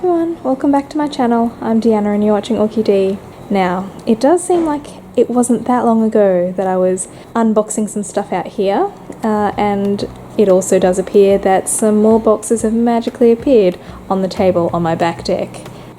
everyone, welcome back to my channel. I'm Deanna and you're watching OrchidDen. Now, it does seem like it wasn't that long ago that I was unboxing some stuff out here, and it also does appear that some more boxes have magically appeared on the table on my back deck.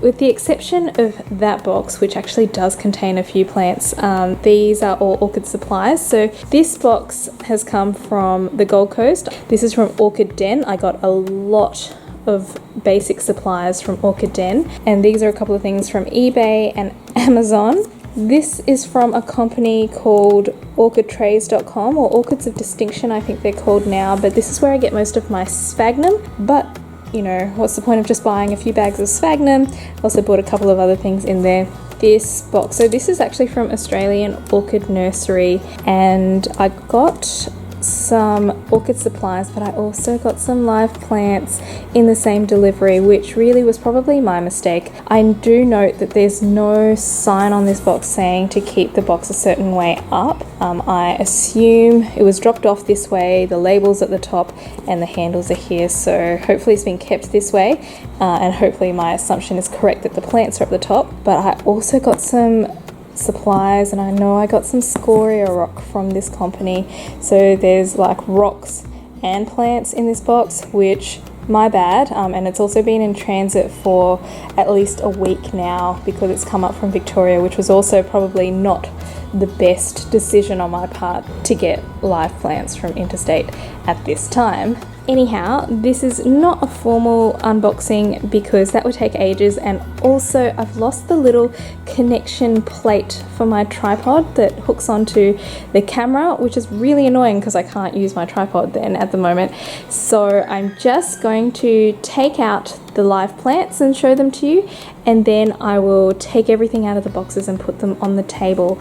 With the exception of that box, which actually does contain a few plants, these are all Orchid supplies. So this box has come from the Gold Coast. This is from OrchidDen. I got a lot of basic supplies from OrchidDen, and these are a couple of things from eBay and Amazon. This is from a company called orchidtrays.com, or Orchids of Distinction I think they're called now, but this is where I get most of my sphagnum. But you know, what's the point of just buying a few bags of sphagnum? Also bought a couple of other things in there. This box, so this is actually from Australian Orchid Nursery, and I got some orchid supplies, but I also got some live plants in the same delivery, which really was probably my mistake. I do note that there's no sign on this box saying to keep the box a certain way up. I assume it was dropped off this way, the label's at the top and the handles are here, so hopefully it's been kept this way, and hopefully my assumption is correct that the plants are at the top. But I also got some supplies, and I know I got some scoria rock from this company, so there's like rocks and plants in this box, which my bad, and it's also been in transit for at least a week now because it's come up from Victoria, which was also probably not the best decision on my part to get live plants from interstate at this time. Anyhow, this is not a formal unboxing because that would take ages, and also I've lost the little connection plate for my tripod that hooks onto the camera, which is really annoying because I can't use my tripod then at the moment. So I'm just going to take out the live plants and show them to you, and then I will take everything out of the boxes and put them on the table.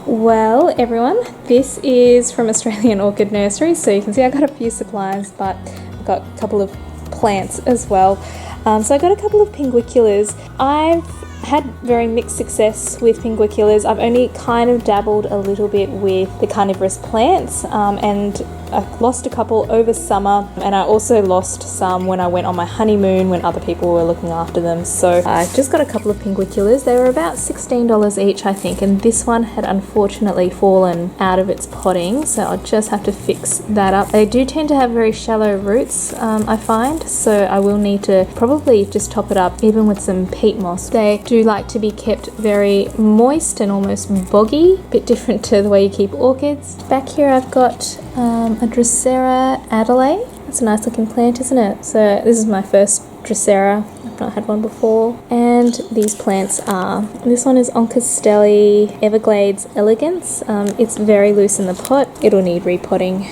Well, everyone, this is from Australian Orchid Nursery, so you can see I got a few supplies, but I've got a couple of plants as well. So I got a couple of pinguiculas. I've had very mixed success with pinguiculas. I've only kind of dabbled a little bit with the carnivorous plants, and I lost a couple over summer, and I also lost some when I went on my honeymoon when other people were looking after them. So I just got a couple of pinguiculas. They were about $16 each, I think, and this one had unfortunately fallen out of its potting, so I'll just have to fix that up. They do tend to have very shallow roots, I find, so I will need to probably just top it up even with some peat moss. They do like to be kept very moist and almost boggy, a bit different to the way you keep orchids. Back here I've got a Drosera Adelaide. That's a nice looking plant, isn't it? So this is my first Drosera. I've not had one before. And these plants are, this one is Oncastelli Everglades Elegance. It's very loose in the pot. It'll need repotting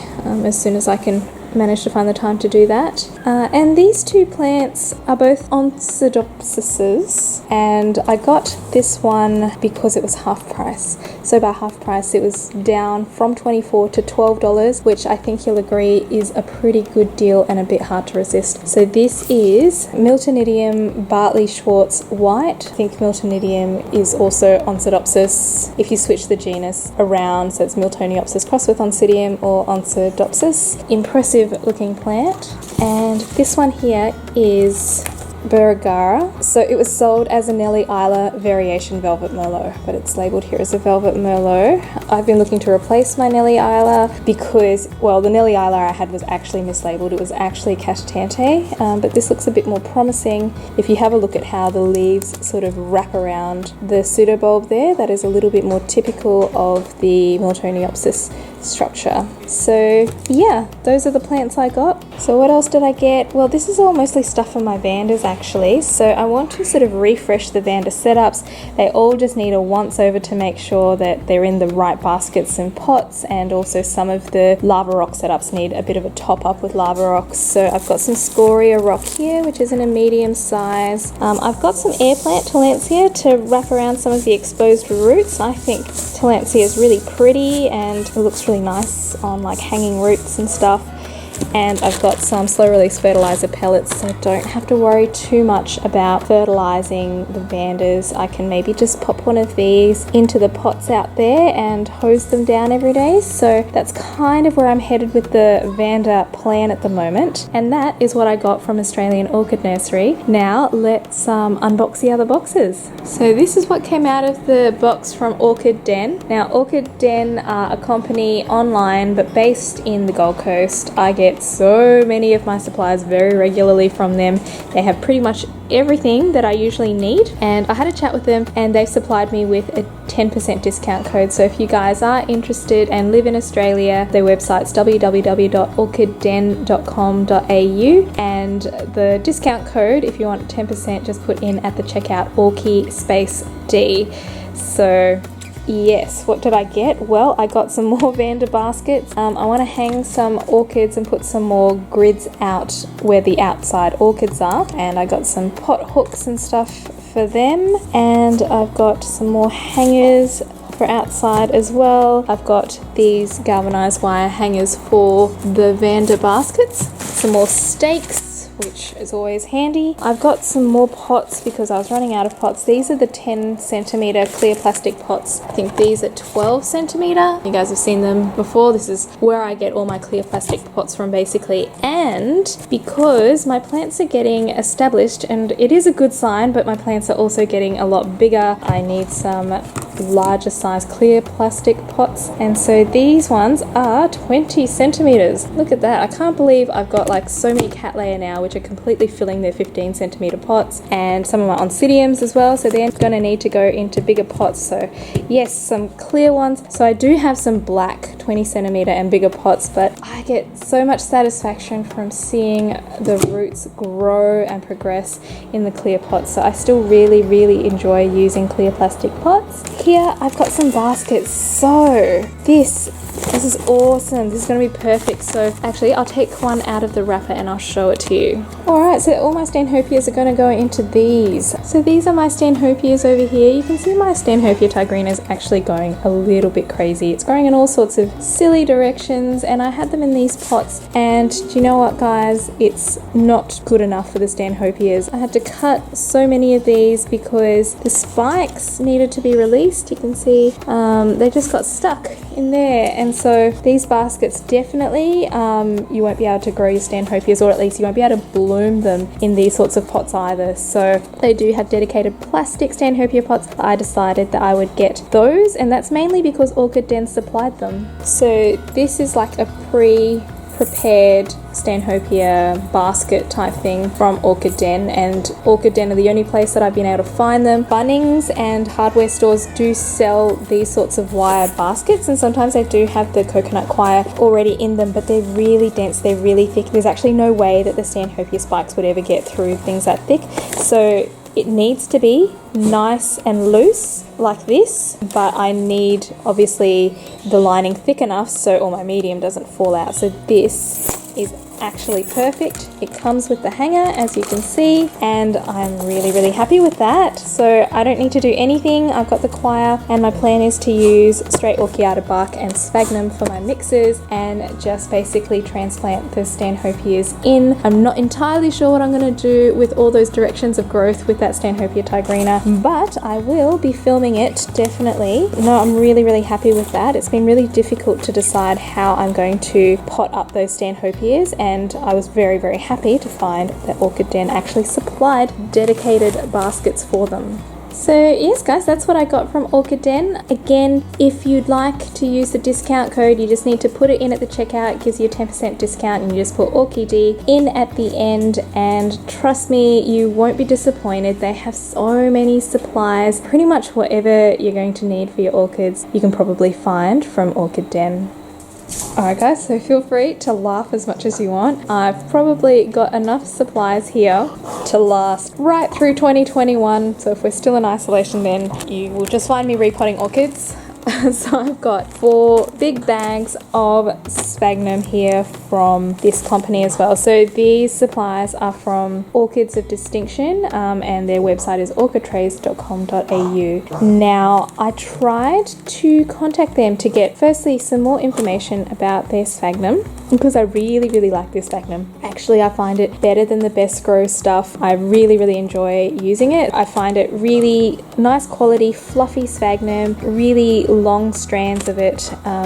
as soon as I can manage to find the time to do that. And these two plants are both Oncidopsises, and I got this one because it was half price. So by half price it was down from $24 to $12, which I think you'll agree is a pretty good deal and a bit hard to resist. So this is Miltonidium Bartley Schwartz White. I think Miltonidium is also Oncidopsis if you switch the genus around, so it's Miltoniopsis crossed with Oncidium or Oncidopsis. Impressive looking plant. And this one here is Bergara. So it was sold as a Nellie Isla variation Velvet Merlot, but it's labelled here as a Velvet Merlot. I've been looking to replace my Nellie Isla because, well, the Nellie Isla I had was actually mislabelled. It was actually Cashtante, but this looks a bit more promising. If you have a look at how the leaves sort of wrap around the pseudobulb there, that is a little bit more typical of the Miltoniopsis structure. So yeah, those are the plants I got. So what else did I get? Well, this is all mostly stuff for my vandas actually. So I want to sort of refresh the vanda setups. They all just need a once over to make sure that they're in the right baskets and pots, and also some of the lava rock setups need a bit of a top up with lava rocks. So I've got some scoria rock here, which is in a medium size. I've got some air plant Tillandsia to wrap around some of the exposed roots. I think Tillandsia is really pretty and it looks really nice on like hanging roots and stuff. and I've got some slow release fertilizer pellets, so I don't have to worry too much about fertilizing the vandas. I can maybe just pop one of these into the pots out there and hose them down every day. So that's kind of where I'm headed with the vanda plan at the moment, and that is what I got from Australian Orchid Nursery. Now let's unbox the other boxes. So this is what came out of the box from OrchidDen. Now OrchidDen are a company online but based in the Gold Coast. I get so many of my supplies very regularly from them. They have pretty much everything that I usually need, and I had a chat with them and they've supplied me with a 10% discount code. So if you guys are interested and live in Australia, their website's www.orchidden.com.au, and the discount code, if you want 10%, just put in at the checkout Orchie _D. So yes, what did I get? Well, I got some more vanda baskets. I want to hang some orchids and put some more grids out where the outside orchids are, and I got some pot hooks and stuff for them, and I've got some more hangers for outside as well. I've got these galvanized wire hangers for the vanda baskets, some more stakes, which is always handy. I've got some more pots because I was running out of pots. These are the 10 centimeter clear plastic pots. I think these are 12 centimeter. You guys have seen them before. This is where I get all my clear plastic pots from basically. And because my plants are getting established, and it is a good sign, but my plants are also getting a lot bigger, I need some larger size clear plastic pots, and so these ones are 20 centimeters. Look at that. I can't believe I've got like so many cattleya now which are completely filling their 15 centimeter pots, and some of my oncidiums as well, so they're going to need to go into bigger pots. So yes, some clear ones. So I do have some black 20 centimeter and bigger pots, but I get so much satisfaction from seeing the roots grow and progress in the clear pots. So I still really enjoy using clear plastic pots. Here I've got some baskets. So this is awesome. This is going to be perfect. So actually I'll take one out of the wrapper and I'll show it to you. Alright, so all my Stanhopeas are going to go into these. So these are my Stanhopeas over here. You can see my Stanhopea tigrina is actually going a little bit crazy. It's growing in all sorts of silly directions, and I had them in these pots, and do you know what, guys? It's not good enough for the Stanhopeas. I had to cut so many of these because the spikes needed to be released. You can see they just got stuck in there, and so these baskets definitely you won't be able to grow your Stanhopeas, or at least you won't be able to bloom them in these sorts of pots either. So they do have dedicated plastic Stanhopea pots. I decided that I would get those, and that's mainly because OrchidDen supplied them. So this is like a prepared Stanhopea basket type thing from OrchidDen, and OrchidDen are the only place that I've been able to find them. Bunnings and hardware stores do sell these sorts of wire baskets, and sometimes they do have the coconut wire already in them, but they're really dense, they're really thick. There's actually no way that the Stanhopea spikes would ever get through things that thick. So it needs to be nice and loose like this, but I need obviously the lining thick enough so all my medium doesn't fall out. So this is actually perfect. It comes with the hanger, as you can see, and I'm really happy with that. So I don't need to do anything. I've got the coir, and my plan is to use straight Orchiata bark and Sphagnum for my mixes and just basically transplant the Stanhopeas in. I'm not entirely sure what I'm going to do with all those directions of growth with that Stanhopea tigrina, but I will be filming it definitely. No, I'm really happy with that. It's been really difficult to decide how I'm going to pot up those Stanhopeas, and I was very happy to find that OrchidDen actually supplied dedicated baskets for them. So yes guys, that's what I got from OrchidDen. Again, if you'd like to use the discount code, you just need to put it in at the checkout. It gives you a 10% discount, and you just put OrchidD in at the end, and trust me, you won't be disappointed. They have so many supplies. Pretty much whatever you're going to need for your orchids, you can probably find from OrchidDen. Alright guys, so feel free to laugh as much as you want. I've probably got enough supplies here to last right through 2021, so if we're still in isolation then you will just find me repotting orchids. So I've got 4 big bags of Sphagnum here from this company as well. So these supplies are from Orchids of Distinction, and their website is orchidtrays.com.au. Now I tried to contact them to get firstly some more information about their Sphagnum, because I really like this Sphagnum. Actually, I find it better than the Best Grow stuff. I really enjoy using it. I find it really nice quality, fluffy Sphagnum, really long strands of it.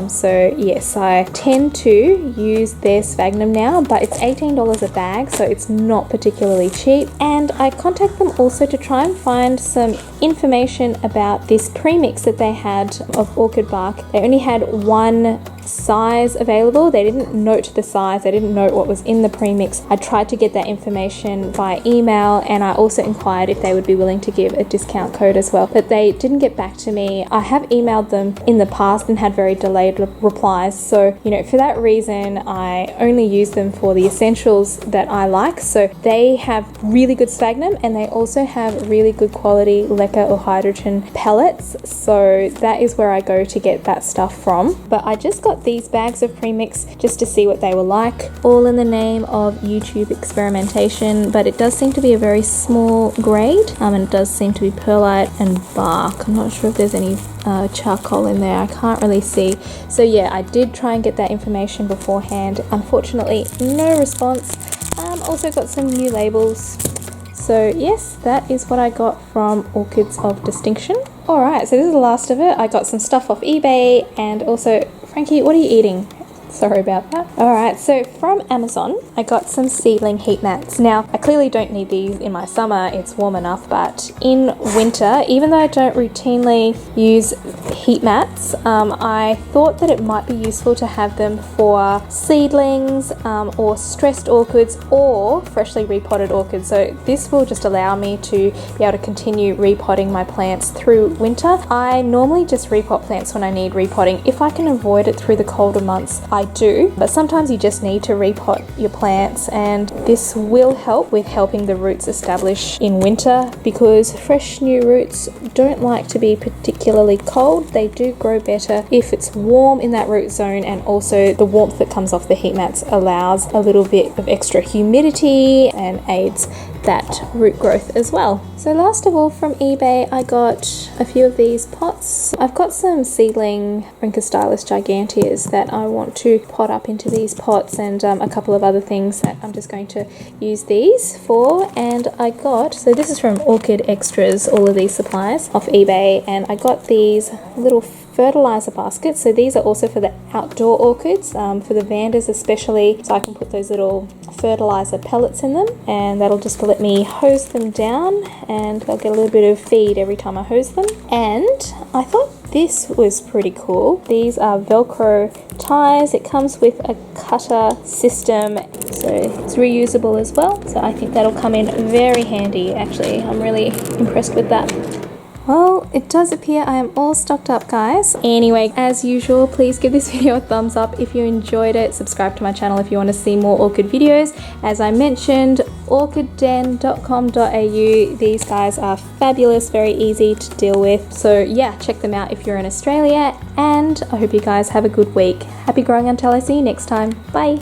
So yes, I tend to use their Sphagnum now, but it's $18 a bag, so it's not particularly cheap. And I contact them also to try and find some information about this premix that they had of Orchid Bark. They only had one size available. They didn't note the size, they didn't note what was in the premix. I tried to get that information via email, and I also inquired if they would be willing to give a discount code as well, but they didn't get back to me. I have emailed them in the past and had very delayed replies, so you know, for that reason I only use them for the essentials that I like. So they have really good Sphagnum, and they also have really good quality LECA or hydrogen pellets, so that is where I go to get that stuff from. But I just got these bags of premix just to see what they were like, all in the name of YouTube experimentation, but it does seem to be a very small grade, and it does seem to be perlite and bark. I'm not sure if there's any charcoal in there, I can't really see. So yeah, I did try and get that information beforehand. Unfortunately, no response. Also got some new labels. So yes, that is what I got from Orchids of Distinction. Alright, so this is the last of it. I got some stuff off eBay, and also, Frankie, what are you eating? Sorry about that. Alright, so from Amazon, I got some seedling heat mats. Now, I clearly don't need these in my summer, it's warm enough, but in winter, even though I don't routinely use heat mats, I thought that it might be useful to have them for seedlings or stressed orchids or freshly repotted orchids. So this will just allow me to be able to continue repotting my plants through winter. I normally just repot plants when I need repotting. If I can avoid it through the colder months, I do, but sometimes you just need to repot your plants, and this will help with helping the roots establish in winter, because fresh new roots don't like to be particularly cold. They do grow better if it's warm in that root zone, and also the warmth that comes off the heat mats allows a little bit of extra humidity and aids that root growth as well. So last of all, from eBay, I got a few of these pots. I've got some seedling Rhynchostylis giganteas that I want to pot up into these pots, and a couple of other things that I'm just going to use these for. And I got, so this is from Orchid Extras, all of these supplies off eBay, and I got these little fertilizer baskets. So these are also for the outdoor orchids, for the vandas especially, so I can put those little fertilizer pellets in them, and that'll just let me hose them down, and they'll get a little bit of feed every time I hose them. And I thought this was pretty cool. These are Velcro ties. It comes with a cutter system, so it's reusable as well, so I think that'll come in very handy. Actually, I'm really impressed with that. Well, it does appear I am all stocked up, guys. Anyway, as usual, please give this video a thumbs up if you enjoyed it. Subscribe to my channel if you want to see more orchid videos. As I mentioned, orchidden.com.au. These guys are fabulous, very easy to deal with. So yeah, check them out if you're in Australia, and I hope you guys have a good week. Happy growing until I see you next time. Bye.